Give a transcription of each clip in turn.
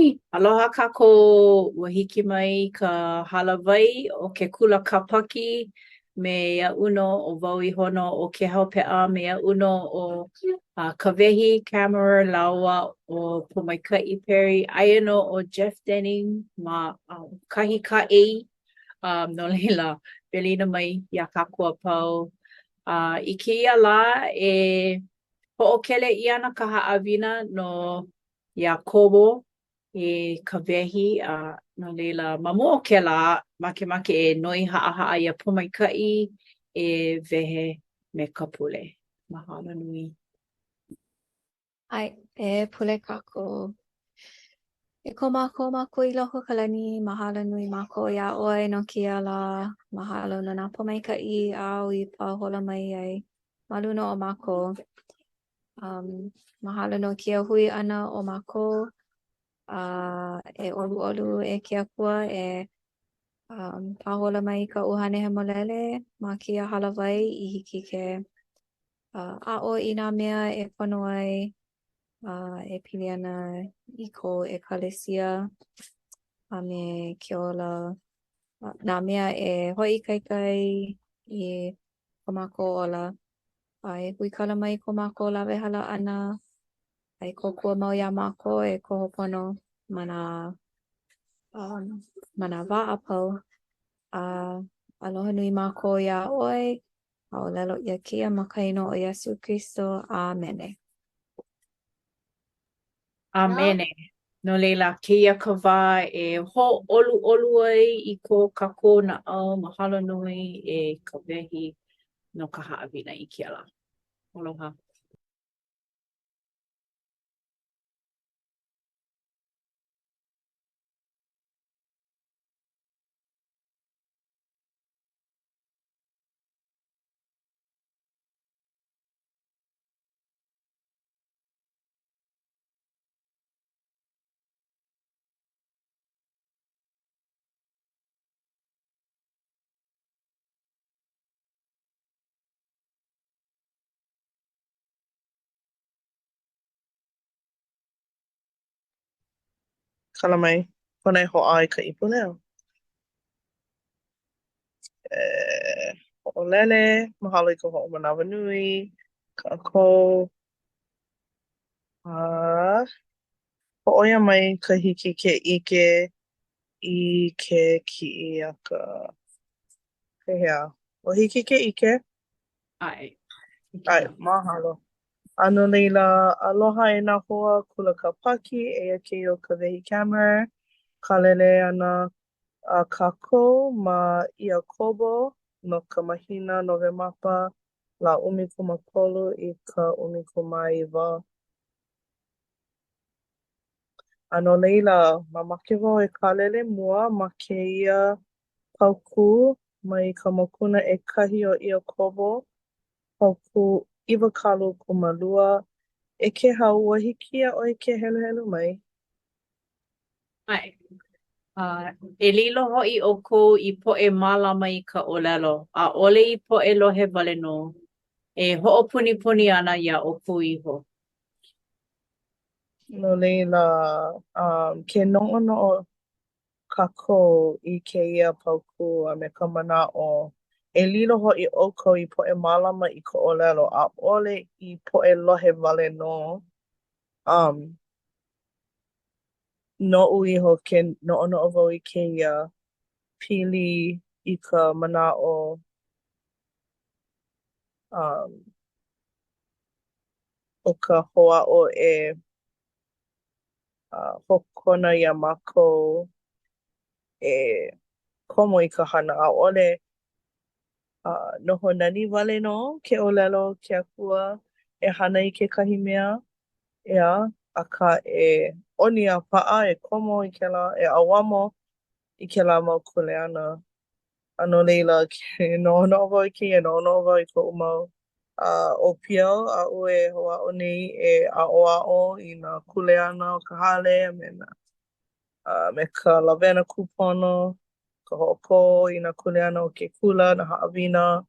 nui. Aloha kako ua hiki mai ka halawai o ke kula kapaki me ia uno o wau I hono o ke haupe'a me ia uno o ka wehi camera laua o Pomaikai Perry aia no o Jeff Denning ma kahi ka ei no leila Belina mai ia kakua pau. I keia la e ho'okele I ana ka ha'awina no Iakobo ka wehi no leila ma mua o ke la makemake e noi ha'aha'a ia Pomaikai e wehe me ka pule. Mahalo nui. Ai, e pule kako. E ko mako I loko ka lani, mahalo nui mako ia oi no kia la, mahalo no nā Pomaikai au I pahola mai ai. Maluna o mako. Mahalo no kia hui ana o mako. E olu e kia kua e pahola mai ka uhane he molele ma kia halawai I hiki ke a'o I nā mea e pono ai e pili ana I ko e kalesia a me ke ola nā mea e hoi kaikai I ko mako ola e hui kala mai ko mako lawe hala ana ai kokua mau ia mako e ko hopono mana wa apau aloha nui mako ia oi au lelo ia kia makaino o Yesu Kristo. Amene. Amene. No leila keia ka wā e ho olu ai I ko kako na au mahalo nui e ka wehi no ka ha'awina I kia la. Aloha. Kala mai, kona ho'ai ka ipu leo. Ho'olele, mahalo I ka ho'omanawa nui, ka ako. Ho'oia mai ka hiki ke ʻike I ke ki'i a ka pehea. O hiki ke ʻike? Ai. Ai, mahalo. No leila, aloha e nā hoa kula ka paki e ke o ka wehi camera. Ka lele ana a kākou ma Iakobo no ka mahina Nowemapa la 13 I ka 12. No leila, mamake wau e kālele mua ma kēia paukū mai ka mokuna ʻekahi o Iakobo, paukū 212 e ke hau hiki ia ʻoe ke heluhelu mai. Ai. E lilo ho'i ʻoukou I poʻe mālama I ka ʻōlelo, a ʻole I poʻe lohe wale nō. E hoʻopunipuni ana iā ʻoukou iho. No leila, ke noʻonoʻo kākou I kēia paukū a me ka manaʻo e lilo ho'i ʻoukou I poʻe mālama I ka ʻōlelo a ʻole I poʻe lohe wale nō. Noʻu iho ke noʻonoʻo wau I kēia pili I ka manaʻo o ka hoʻaʻo e hokona ia mākou e komo I ka hana a ʻole noho nani wale nō ke ʻōlelo ke Akua e hana I kekahi mea ea akā e ʻoni a paʻa e komo I kēlā e ʻauamo I kēlā mau kuleana. No leila ke noʻonoʻo wau I kēia noʻonoʻo wau I koʻu mau ʻōpiau aʻu e hoʻaʻo nei e aʻoaʻo I nā kuleana o ka hale me ka lawena kūpono, ka hoʻopō I nā kuleana o ke kula, nā haʻawina,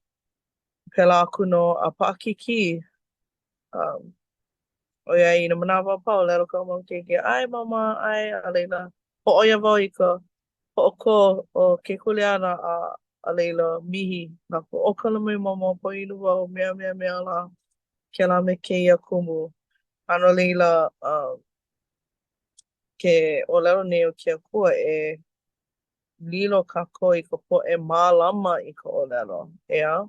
pēlā aku no a paʻakikī Oia I na manawa pau lelo ka mau keiki. Ai mama, ai a leila. Ho'oia wau I ka ho'oko o ke kuleana a leila mihi. Na ko o kala mai mama po inu wau mea la. Ke la me keia kumu. Ano leila ke o lelo nei o ke akua e lilo kako I ka po'e mālama I ka o lelo. Ea?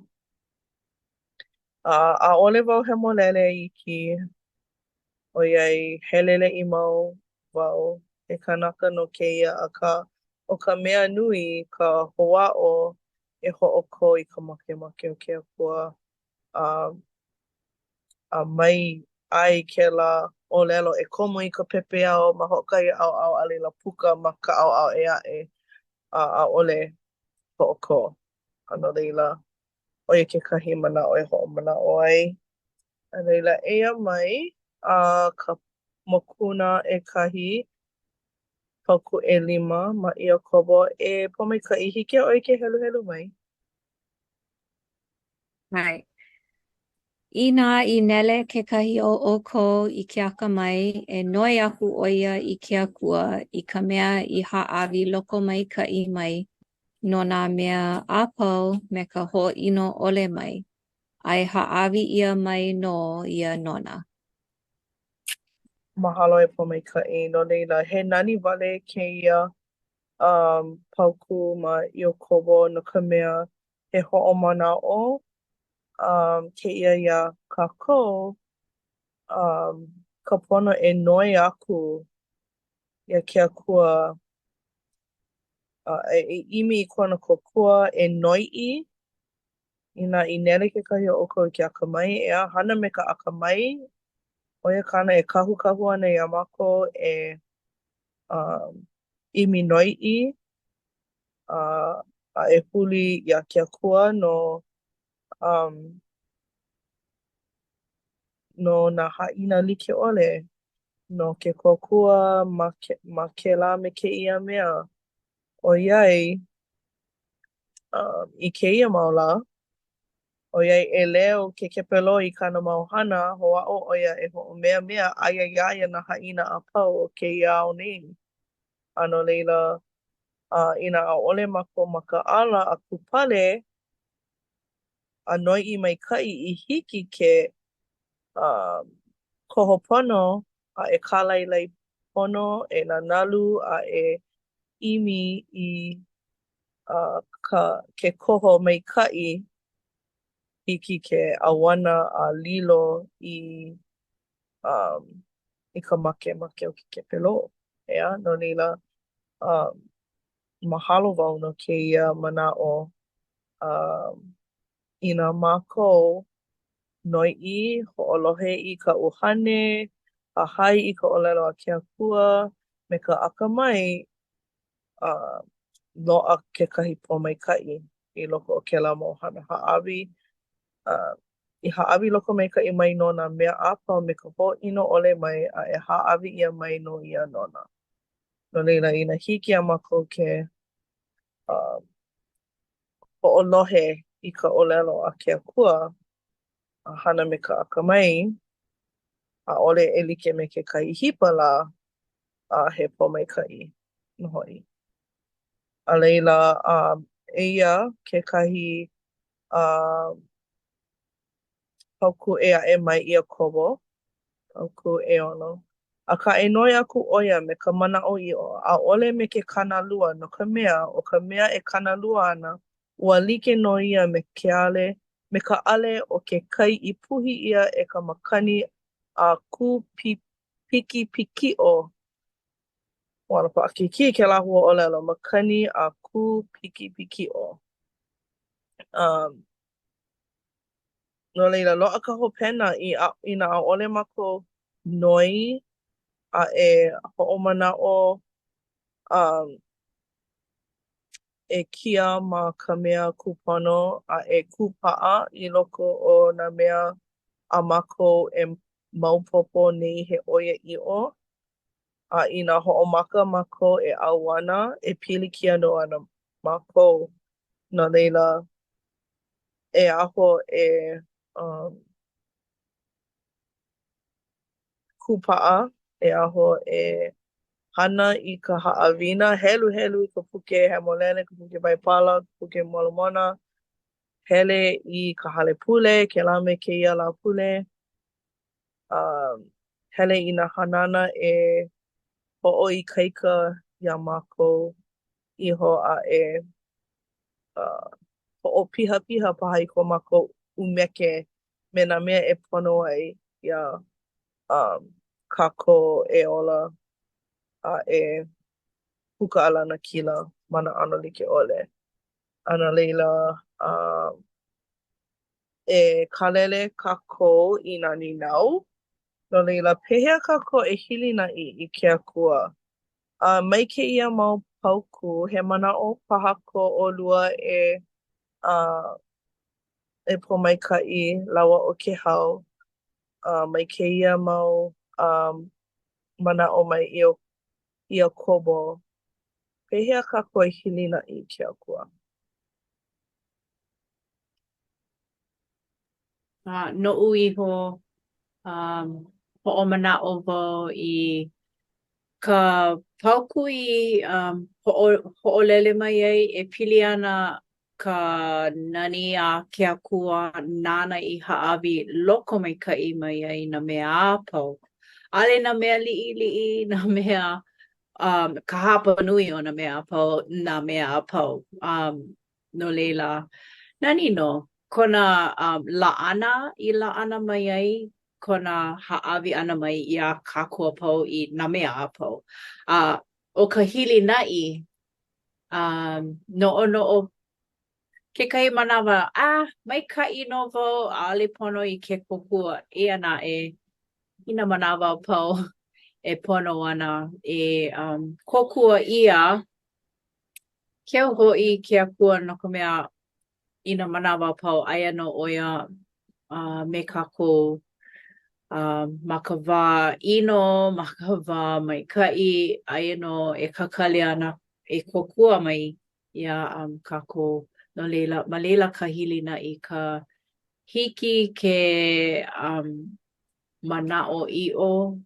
A ole wau he molele I ki ʻoiai helele I mau wau e kanaka no kēia akā o ka mea nui ka hoʻaʻo e hoʻokō I ka makemake o ke akua a mai ai kēlā ʻōlelo e komo I ka pepeao ma hoʻokahi ʻaoʻao a leila puka ma ka ʻaoʻao e aʻe ʻaʻole hoʻokō. A no leila ʻoia kekahi manaʻo e hoʻomanaʻo ai. A leila eia mai ka mokuna ʻekahi pauku ʻelima ma Iakobo e pōmaikaʻi hiki iā ʻoe ke heluhelu mai. Right. Inā I nele kekahi o ʻōkou I ke akamai e noi aku ʻo ia I ke akua I ka mea I hāʻawi loko maikaʻi mai no nā mea apau me ka hoʻoʻino ʻole mai. Ai hāʻawi ʻia mai no ia nona. Mahalo e pōmaikaʻi no leila he nani wale kēia pauku ma Iakobo no ka mea he hoʻomanaʻo kēia iā kākou ka pono e noi aku iā ke akua e ʻimi I kona kokua e noiʻi Inā I nele kekahi o ʻoukou I ke akamai ea hana me ka akamai ʻoia kāna e kahukahu ana iā mākou e ʻimi noiʻi a e huli iā ke akua no nā haʻina likeʻole no ke kōkua ma kēlā me kēia mea ʻoiai I kēia mau la ʻoiai e leo ke kepelo I kāna mau hana hoʻaʻo ʻoia e hoʻomeamea aia ia nā haʻina a pau o kēia ao nei. A no leila inā ʻaʻole mākou ma ka ala a kupale a noiʻi maikaʻi I hiki ke kohopono a e kālailai pono e nanalu a e ʻimi I ke koho maikaʻi hiki ke ʻauana a lilo I ka makemake o ke kepelo. Ea, no leila mahalo wau no kēia manaʻo inā mākou noiʻi hoʻolohe I ka ʻuhane hahai I ka ʻōlelo a ke akua me ka akamai loaʻa kekahi pōmaikaʻi I loko o kēlā mau hana haʻawi I haʻawi loko maikaʻi mai no nā mea a pau me ka hoʻoʻino ʻole mai a e haʻawi ʻia mai no ia nona. No leila inā hiki iā mākou ke hoʻolohe I ka ʻōlelo a ke akua a hana me ka akamai ʻaʻole e like me kekahi hipa lā he pōmaikaʻi nō hoʻi. A leila eia kekahi pauku e aʻe mai Iakobo pauku ʻeono. Akā e noi aku ʻo ia me ka manaʻo iʻo ʻaʻole me ke kanalua no ka mea o ka mea e kanalua ana ua like no ia me ka ʻale o ke kai I puhi ʻia e ka makani a kū piki pikiʻo ʻoana paʻakikī kēlā hua ʻōlelo makani a kū piki pikiʻo. No leila loaʻa ka hopena inā ʻaʻole mākou noi a e hoʻomanaʻo e kia ma ka mea kūpono a e kūpaʻa I loko o nā mea a mākou e maopopo nei he ʻoiaʻiʻo a inā hoʻomaka mākou e ʻauana e pilikia no ana mākou no leila e aho kupa'a e aho e hana i ka ha'awina helu helu i ka puke hemolele, ka puke waipala, ka puke molamona, hele i ka hale pule, ke la me kēia la pule. Hele i nā hanana e ho'oikaika iā mākou iho a e ho'opiha piha paha i ko mākou umeke me nā mea e pono ai iā kākou e ola a e puka alana kila ma na ʻano like ʻole. A no leila e kalele kākou i nā ninau. No leila, pehea kākou e hilinaʻi i ke akua. Mai kēia mau pauku, he manaʻo paha ko ʻolua e pōmaikaʻi laua o ke hau. Mai kēia mau manaʻo mai Iakobo. Pehea kākou e hilinaʻi i ke akua. Noʻu iho hoʻomanaʻo wau i ka pauku i hoʻolele mai ai e pili ana ka nani a ke akua nana i hāʻawi loko maikaʻi mai ai nā mea apau. ʻAʻole nā mea liʻiliʻi, nā mea ka hapa nui o nā mea apau, nā mea apau. No leila, nani no, kona laʻana i laʻana mai ai, kona haʻawi ʻana mai iā kākua pau i nā mea apau. O ka hilinaʻi, noʻonoʻo kekahi manawa, maikaʻi no wau, ʻaʻole pono i ke kōkua. Eia naʻe, i nā manawa pau e pono ana e kōkua ʻia keu hoʻi ke akua no ka mea i nā manawa pau aia no ʻoia me kākou ma ka wā ʻino, ma ka wā maikaʻi, aia no e kakali ana e kōkua mai iā kākou. No leila, ma leila ka hilinaʻi ka hiki ke manaʻo ʻiʻo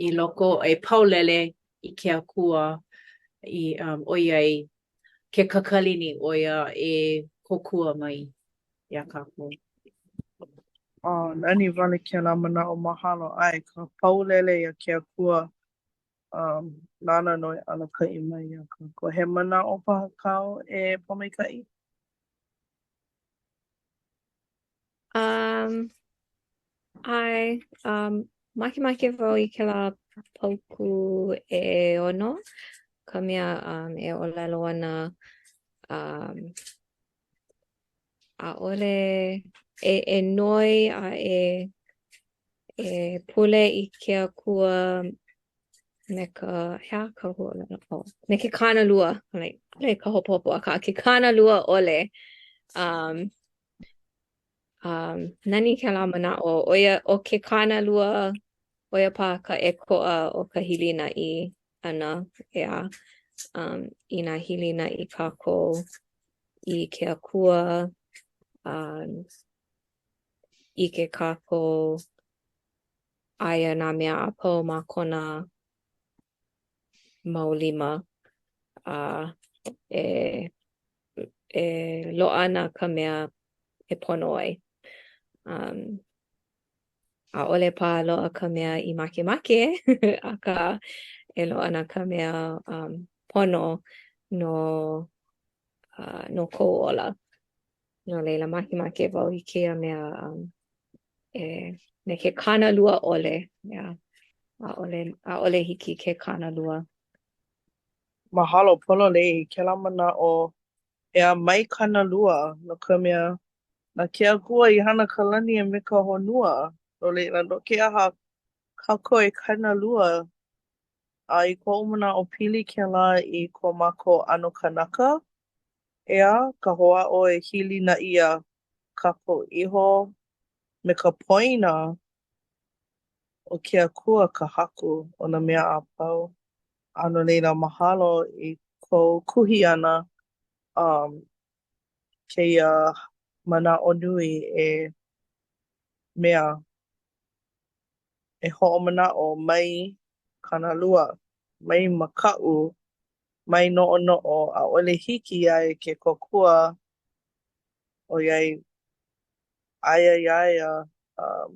i loko e paulele i ke akua i ʻoiai ke kakalini ʻoia e kōkua mai iā kākou. Nani wale kēlā manaʻo mahalo ʻai ka paulele iā ke akua nana noi ʻana kaʻi mai iā kākou. He manaʻo paha kāu e pōmaikaʻi? Makemake wau i kēlā pauku e ono, ka mea e ʻōlelo ana ʻaʻole e noi a e pule i ke akua me ka me ke kānālua, ka hopohopo akā, ke kānālua ʻole. Nani kēlā manaʻo, o ke kānālua, ʻoia pā ka ʻekoʻa o ka hilinaʻi ʻana, ea, i nā hilinaʻi kākou i ke akua, i ke kākou aia nā mea apau ma kona maulima e loa ana ka mea e pono ai. ʻAʻole pā loa ka mea i makemake, akā e loa ana ka mea pono no kou ola. No leila makemake wau i kēia mea me ke kānālua ʻole. Yeah. ʻAʻole hiki ke kānālua. Mahalo pololei, kēlā manaʻo ea mai kānālua no ka mea na ke akua i hana ka lani e me ka honua. No leila, no ke aha kākou e kānālua i koʻu manaʻo pili kēlā i ko mākou ʻano kanaka. Ea, ka hoʻaʻo e hilinaʻi ia kākou iho me ka poina o ke akua ka haku o nā mea apau. A no leila, mahalo i kou kuhi ʻana kēia manaʻo nui e mea e ho'omana'o mai kanalua, mai maka'u, mai no'ono'o, a'ole hiki ai ke kokua o iai aia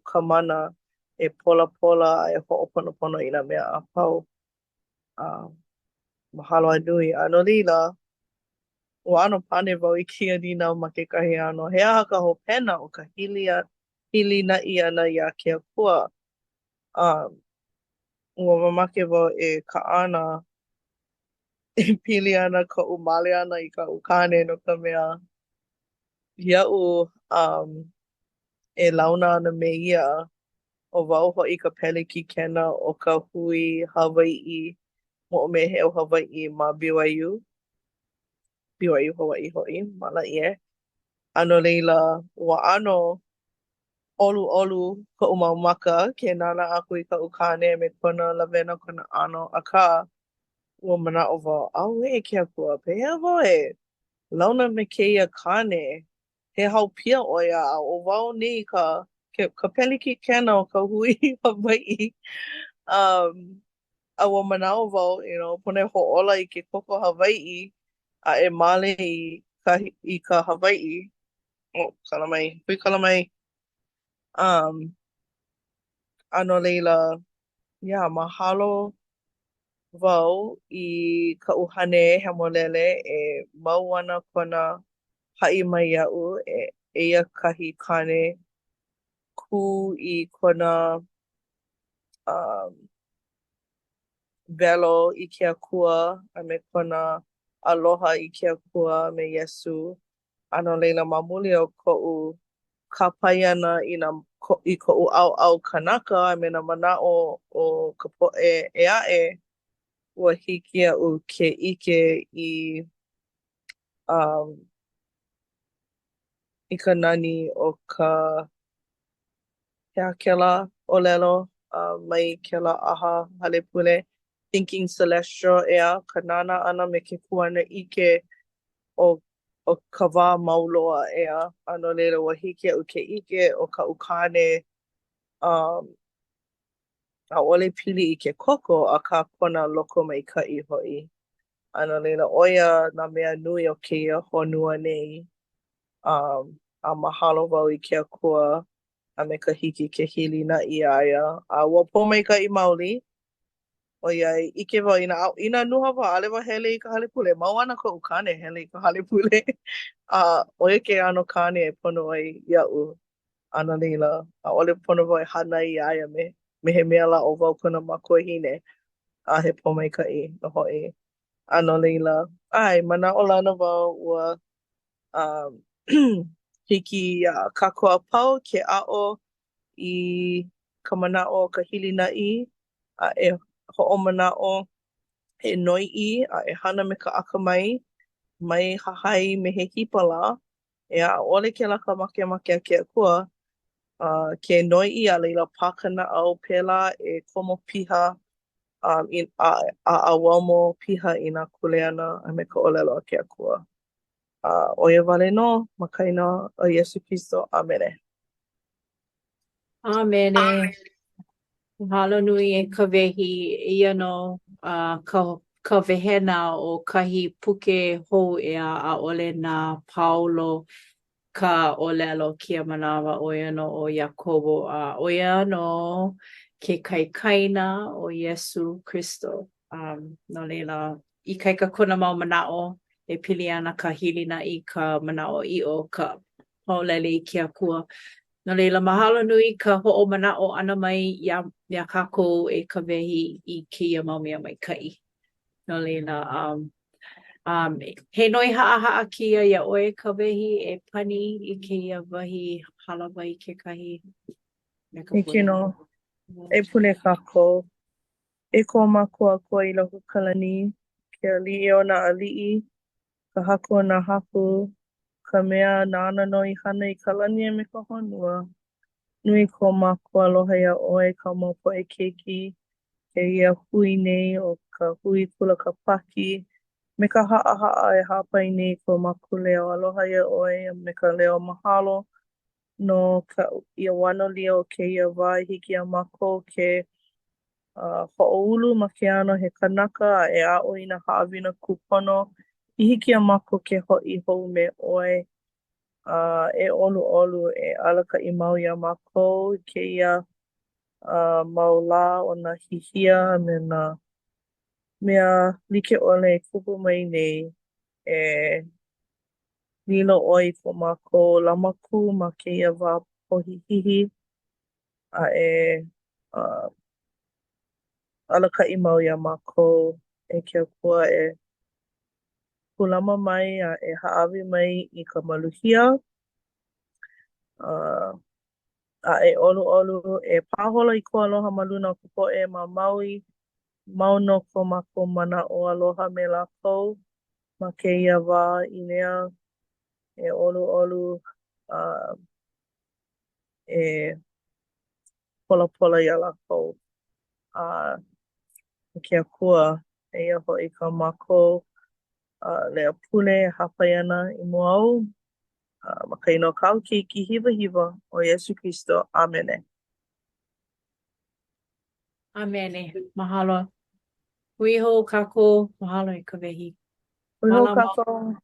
ka mana e pola pola e ho'oponopono i nā mea a pau. Mahalo a nui. A no lila, ua ano pane wau i kia nina ma kekahi ano. He aha ka hopena o ka hili na i ana i a ke akua. Ua mamake wau e ka ana e pili ana ka umale ana i ka ukane no ka mea ia'u e launa ana me ia o wau ho'i ka peleki kena o ka hui Hawai'i mo o me heo Hawai'i ma BYU. BYU Hawaii ho'i, mala'i e. Ano leila, ua ano olu ka umamaka ke nana aku i ka ukane me kona lawena kona ano aka ua mana'o wau, au e ke akua, pehea wau e launa me keia kane, he hau pia o ia a o wau nei ka peliki kena o ka hui Hawai'i. A ua mana'o wau, pone ho'ola i ke koko Hawai'i a e male i ka Hawai'i. Kalamai, hui kalamai. Ano leila, mahalo wau i ka uhane he molele e mau ana kona ha'i mai ia'u eia kahi kane ku i kona velo i ke akua a me kona aloha i ke akua me Iesu. Ano leila mamuli o ko'u kapai ana i ko'u au kanaka a me na mana'o o ka po'e e a'e ua hiki a'u ke ike i ka nani o ka kela ʻōlelo mai kela ʻaha hale pule Thinking Celestial ʻea ka nana ʻana me ke kuana ʻike o ka wā mauloa ʻea a no leila ua hiki aʻu ke ʻike o ka ʻukane ʻaʻole pili i ke koko akā kona loko maikaʻi hoʻi. A no leila ʻo ia nā mea nui o kēia honua nei a mahalo wau i ke akua a me ka hiki ke hili na i aia. A ua pōmaikaʻi maoli, o iai ʻike wau i nā nuha wā ʻaʻole wau hele i ka hale pule. Mau ana ka ʻukane hele i ka hale pule. ʻO ia ke ano kane e pono ai iaʻu. A no leila, ʻaʻole pono wau e hana i aia me he mea lā o wau kona makuahine a he pōmaikaʻi no hoʻi. A no leila, manaʻo lana wau ua hiki kākua pau ke aʻo i ka manaʻo o ka hilinaʻi a e hoʻomanaʻo e noiʻi a e hana me ka akamai mai hahai me he hipala e ʻaʻole kēlā ka makemake a ke akua ke noiʻi a leila pakanaʻau pēlā e komo piha a auamo piha i nā kuleana a me ka ʻōlelo a ke akua. ʻO ia wale nō, ma kaina o Iesu Kristo. Amene. Amene. Mahalo nui e ka wehi ia no ka wehena o kahi puke hou ea a ole nā Paulo ka ʻōlelo kia manawa o ia no o Iakobo a o ia no ke kaikaina o Iesu Kristo. No leila, I kaika kona mau manaʻo e pili ana ka hilina I ka manaʻo iʻo ka ʻōlele I ke akua. No leila, mahalo nui ka hoʻomanaʻo ʻana mai ia kākou e ka wehi I kēia mau mea maikaʻi. No leila, he noi haʻahaʻa kia ia ʻoe ka wehi e pani I kēia wahi halawai kekahi. Hiki nō, e pule kākou. E kō mākua kua I loko kalani, ke aliʻi o nā aliʻi, ka haku o nā haku, ka mea nāna no I hana I ka lani e me ka honua. Nui ko mākua aloha ia ʻoe ka mau poʻe keiki, ke ia hui nei o ka hui kula ka paki, me ka haʻahaʻa e hāpai nei ko māku leo aloha ia ʻoe me ka leo mahalo no ka ia wanolia o kēia wā hiki a mākou ke ho'oulu ma ke ano he kanaka a e a'o i nā haʻawina kūpono. I hiki a mākou ke ho'i hou me ʻoe. E ʻoluʻolu e alakaʻi mau iā mākou kēia mau lā o nā hihia me nā mea like ʻole e kupu mai nei e lilo ʻoe i ko mākou lamaku ma kēia wā pohihihi a e alakaʻi mau iā mākou e ke akua e kulama mai a e haʻawi mai i ka maluhia a e ʻoluʻolu e pāhola i ko aloha ma luna o ka poʻe ma Maui mau no ko mākou mana o aloha me lākou ma kēia wā I mea e ʻoluʻolu e polapola iā lākou ke akua eia hoʻi ka mākou lea pule hawhai ana I mua au ma ka ino kau keiki hiwa hiwa o Iesu Kristo. Amene. Amene. Mahalo. Hui hou kākou. Mahalo I ka wehi. Oi hou Malama. kākou.